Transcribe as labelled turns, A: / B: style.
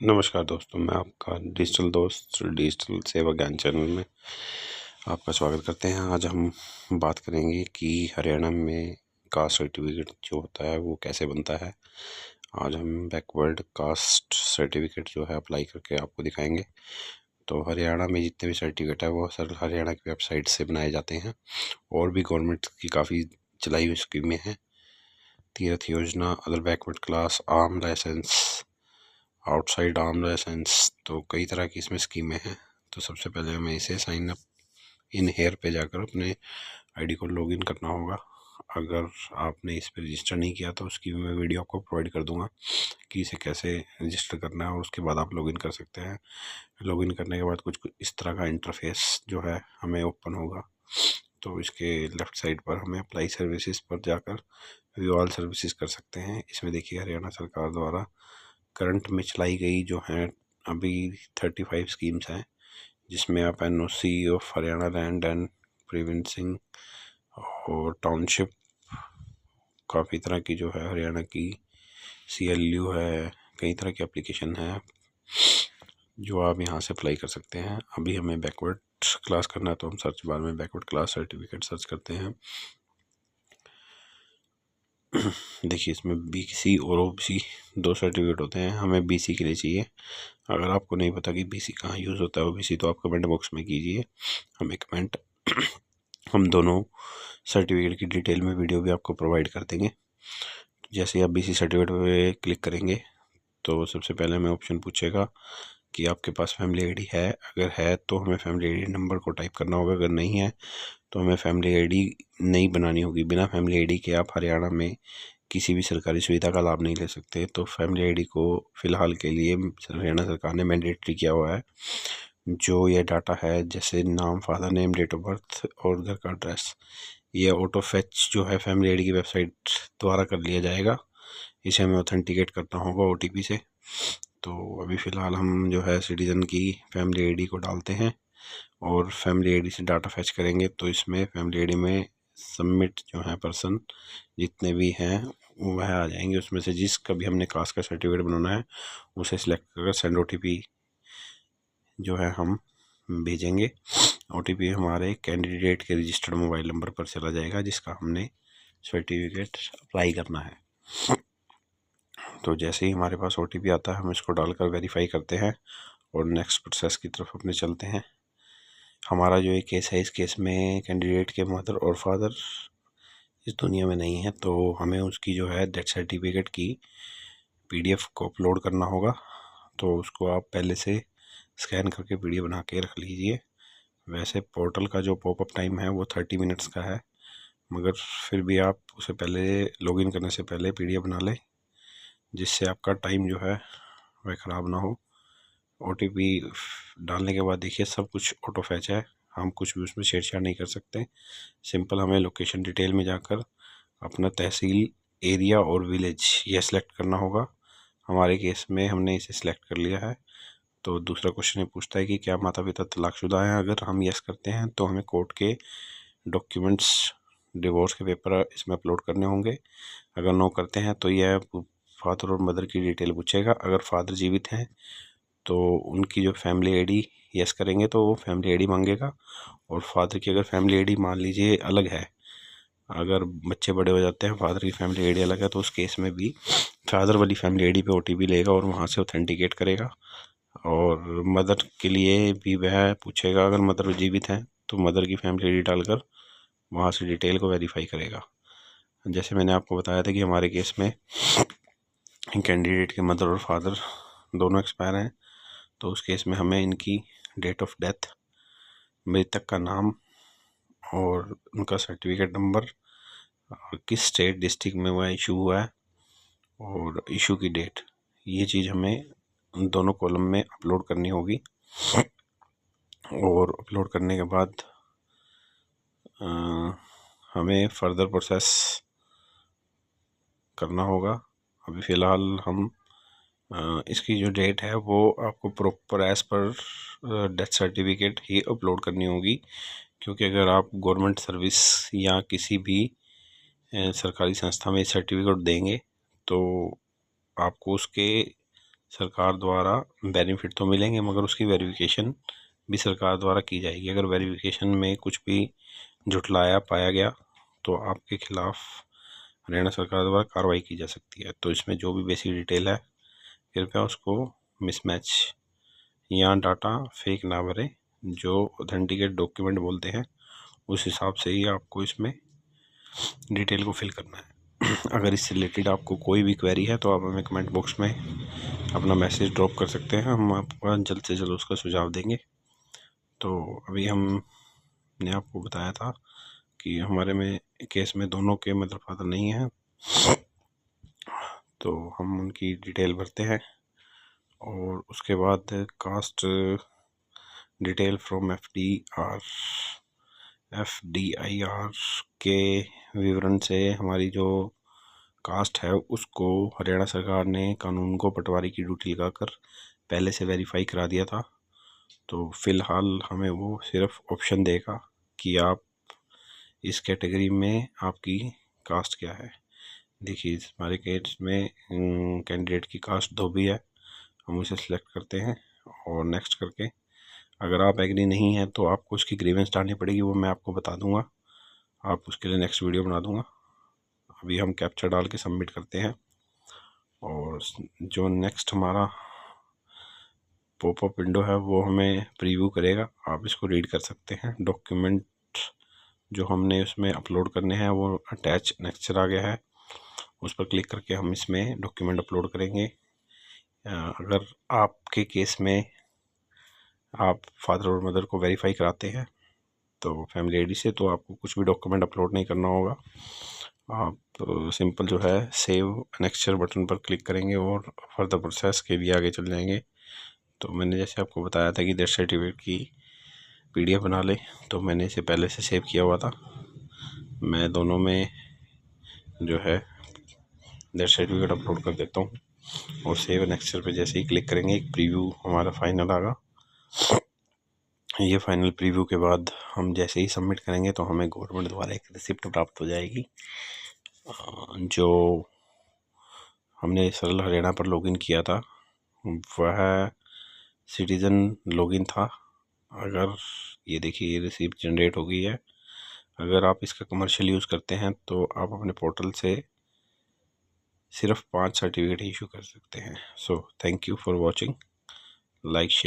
A: नमस्कार दोस्तों, मैं आपका डिजिटल दोस्त डिजिटल सेवा ज्ञान चैनल में आपका स्वागत करते हैं। आज हम बात करेंगे कि हरियाणा में कास्ट सर्टिफिकेट जो होता है वो कैसे बनता है। आज हम बैकवर्ड कास्ट सर्टिफिकेट जो है अप्लाई करके आपको दिखाएंगे। तो हरियाणा में जितने भी सर्टिफिकेट है वो सर हरियाणा की वेबसाइट से बनाए जाते हैं। और भी गवर्नमेंट की काफ़ी चलाई हुई स्कीमें हैं, तीर्थ योजना, other backward class, arm licence, outside arm licence, तो कई तरह की इसमें स्कीमें हैं। तो सबसे पहले हमें इसे साइन अप इन हेयर पे जाकर अपने आईडी को लॉगिन करना होगा। अगर आपने इस पर रजिस्टर नहीं किया तो उसकी मैं वीडियो आपको प्रोवाइड कर दूंगा कि इसे कैसे रजिस्टर करना है, और उसके बाद आप लॉगिन कर सकते हैं। लॉगिन करने के बाद कुछ इस तरह का इंटरफेस जो है हमें ओपन होगा। तो इसके लेफ़्ट साइड पर हमें अप्लाई सर्विसेज पर जाकर व्यू ऑल सर्विसेज कर सकते हैं। इसमें देखिए हरियाणा सरकार द्वारा करंट में चलाई गई जो हैं अभी 35 स्कीम्स हैं, जिसमें आप NOC of Haryana land and प्रिवेंसिंग और टाउनशिप, काफ़ी तरह की जो है हरियाणा की CLU है, कई तरह की एप्लीकेशन है जो आप यहाँ से अप्लाई कर सकते हैं। अभी हमें बैकवर्ड क्लास करना है तो हम सर्च बार में बैकवर्ड क्लास सर्टिफिकेट सर्च करते हैं। देखिए इसमें BC और OBC दो सर्टिफिकेट होते हैं, हमें BC के लिए चाहिए। अगर आपको नहीं पता कि BC कहाँ यूज़ होता है OBC, तो आप कमेंट बॉक्स में कीजिए, हमें कमेंट हम दोनों सर्टिफिकेट की डिटेल में वीडियो भी आपको प्रोवाइड कर देंगे। जैसे आप BC सर्टिफिकेट पे क्लिक करेंगे तो सबसे पहले हमें ऑप्शन पूछेगा कि आपके पास फैमिली आईडी है। अगर है तो हमें फैमिली आईडी नंबर को टाइप करना होगा, अगर नहीं है तो हमें फैमिली आईडी नहीं बनानी होगी। बिना फैमिली आईडी के आप हरियाणा में किसी भी सरकारी सुविधा का लाभ नहीं ले सकते। तो फैमिली आईडी को फ़िलहाल के लिए हरियाणा सरकार ने मैंडेटरी किया हुआ है। जो ये डाटा है जैसे नाम, father name, date of birth और घर का एड्रेस, ये ऑटो फैच जो है फैमिली आईडी की वेबसाइट द्वारा कर लिया जाएगा। इसे हमें ऑथेंटिकेट करना होगा OTP से। तो अभी फ़िलहाल हम जो है सिटीज़न की फैमिली आईडी को डालते हैं और फैमिली आईडी से डाटा फैच करेंगे। तो इसमें फैमिली आईडी में सबमिट जो है पर्सन जितने भी हैं वह आ जाएंगे। उसमें से जिसका भी हमने कास्ट का सर्टिफिकेट बनाना है उसे सिलेक्ट कर सेंड OTP जो है हम भेजेंगे। OTP हमारे कैंडिडेट के रजिस्टर्ड मोबाइल नंबर पर चला जाएगा जिसका हमने सर्टिफिकेट अप्लाई करना है। तो जैसे ही हमारे पास OTP आता है हम इसको डालकर वेरीफाई करते हैं और नेक्स्ट प्रोसेस की तरफ अपने चलते हैं। हमारा जो ये केस है, इस केस में कैंडिडेट के मदर और फादर इस दुनिया में नहीं है, तो हमें उसकी जो है डेथ सर्टिफिकेट की PDF को अपलोड करना होगा। तो उसको आप पहले से स्कैन करके PDF बना के रख लीजिए। वैसे पोर्टल का जो पॉपअप टाइम है वो 30 मिनट्स का है, मगर फिर भी आप उसे पहले लॉगिन करने से पहले PDF बना लें, जिससे आपका टाइम जो है वह ख़राब ना हो। OTP डालने के बाद देखिए सब कुछ ऑटो फैच है, हम कुछ भी उसमें छेड़छाड़ नहीं कर सकते। सिंपल हमें लोकेशन डिटेल में जाकर अपना तहसील, एरिया और विलेज यह सिलेक्ट करना होगा। हमारे केस में हमने इसे सिलेक्ट कर लिया है। तो दूसरा क्वेश्चन ये पूछता है कि क्या माता पिता तलाकशुदा हैं। अगर हम यस करते हैं तो हमें कोर्ट के डॉक्यूमेंट्स, डिवोर्स के पेपर इसमें अपलोड करने होंगे। अगर नो करते हैं तो यह फादर और मदर की डिटेल पूछेगा। अगर फादर जीवित हैं तो उनकी जो फैमिली आईडी यस करेंगे तो वो फैमिली आईडी मांगेगा, और फादर की अगर फैमिली आईडी मान लीजिए अलग है, अगर बच्चे बड़े हो जाते हैं, फादर की फैमिली आईडी अलग है, तो उस केस में भी फादर वाली फैमिली आईडी पे OTP लेगा और वहाँ से ऑथेंटिकेट करेगा। और मदर के लिए भी वह पूछेगा, अगर मदर जीवित हैं तो मदर की फैमिली आईडी डालकर वहाँ से डिटेल को वेरीफाई करेगा। जैसे मैंने आपको बताया था कि हमारे केस में कैंडिडेट के मदर और फादर दोनों एक्सपायर हैं, तो उस केस में हमें इनकी डेट ऑफ डेथ, मृतक का नाम और उनका सर्टिफिकेट नंबर, किस स्टेट डिस्ट्रिक्ट में वह इशू हुआ है और इशू की डेट, ये चीज़ हमें उन दोनों कॉलम में अपलोड करनी होगी। और अपलोड करने के बाद हमें फर्दर प्रोसेस करना होगा। अभी फ़िलहाल हम इसकी जो डेट है वो आपको प्रॉपर एज़ पर डेथ सर्टिफिकेट ही अपलोड करनी होगी, क्योंकि अगर आप गवर्नमेंट सर्विस या किसी भी सरकारी संस्था में सर्टिफिकेट देंगे तो आपको उसके सरकार द्वारा बेनिफिट तो मिलेंगे, मगर उसकी वेरिफिकेशन भी सरकार द्वारा की जाएगी। अगर वेरिफिकेशन में कुछ भी झुटलाया पाया गया तो आपके खिलाफ हरियाणा सरकार द्वारा कार्रवाई की जा सकती है। तो इसमें जो भी बेसिक डिटेल है, कृपया उसको मिसमैच या डाटा फेक ना भरें। जो ऑथेंटिकेट डॉक्यूमेंट बोलते हैं उस हिसाब से ही आपको इसमें डिटेल को फिल करना है। अगर इससे रिलेटेड आपको कोई भी क्वेरी है तो आप हमें कमेंट बॉक्स में अपना मैसेज ड्रॉप कर सकते हैं, हम आपको जल्द से जल्द उसका सुझाव देंगे। तो अभी हमने आपको बताया था कि हमारे में केस में दोनों के मदर फादर नहीं हैं, तो हम उनकी डिटेल भरते हैं और उसके बाद कास्ट डिटेल फ्रॉम FDIR के विवरण से हमारी जो कास्ट है उसको हरियाणा सरकार ने कानून को पटवारी की ड्यूटी लगाकर पहले से वेरीफाई करा दिया था। तो फ़िलहाल हमें वो सिर्फ ऑप्शन देगा कि आप इस कैटेगरी में आपकी कास्ट क्या है। देखिए हमारे केस में कैंडिडेट की कास्ट धोबी है, हम उसे सिलेक्ट करते हैं और नेक्स्ट करके अगर आप एग्री नहीं हैं तो आपको उसकी ग्रीवेंस डालनी पड़ेगी, वो मैं आपको बता दूंगा, आप उसके लिए नेक्स्ट वीडियो बना दूंगा। अभी हम कैप्चर डाल के सबमिट करते हैं और जो नेक्स्ट हमारा पॉपअप विंडो है वो हमें प्रीव्यू करेगा, आप इसको रीड कर सकते हैं। डॉक्यूमेंट जो हमने उसमें अपलोड करने हैं वो अटैच नेक्स्ट आ गया है, उस पर क्लिक करके हम इसमें डॉक्यूमेंट अपलोड करेंगे। अगर आपके केस में आप फादर और मदर को वेरीफाई कराते हैं तो फैमिली आईडी से, तो आपको कुछ भी डॉक्यूमेंट अपलोड नहीं करना होगा। आप सिंपल जो है सेव एनेक्चर बटन पर क्लिक करेंगे और फर्दर प्रोसेस के भी आगे चल जाएंगे। तो मैंने जैसे आपको बताया था कि डेथ सर्टिफिकेट की PDF बना ले, तो मैंने इसे पहले से सेव किया हुआ था। मैं दोनों में जो है डेथ सर्टिफिकेट अपलोड कर देता हूँ और सेव एनेक्चर पे जैसे ही क्लिक करेंगे एक प्रीव्यू हमारा फाइनल आएगा। ये फाइनल प्रीव्यू के बाद हम जैसे ही सबमिट करेंगे तो हमें गवर्नमेंट द्वारा एक रिसिप्ट प्राप्त हो जाएगी। जो हमने सरल हरियाणा पर लॉगिन किया था वह सिटीज़न लॉगिन था। अगर ये देखिए ये रिसिप्ट जनरेट हो गई है। अगर आप इसका कमर्शियल यूज़ करते हैं तो आप अपने पोर्टल से सिर्फ 5 सर्टिफिकेट इशू कर सकते हैं। So thank you for watching, like share.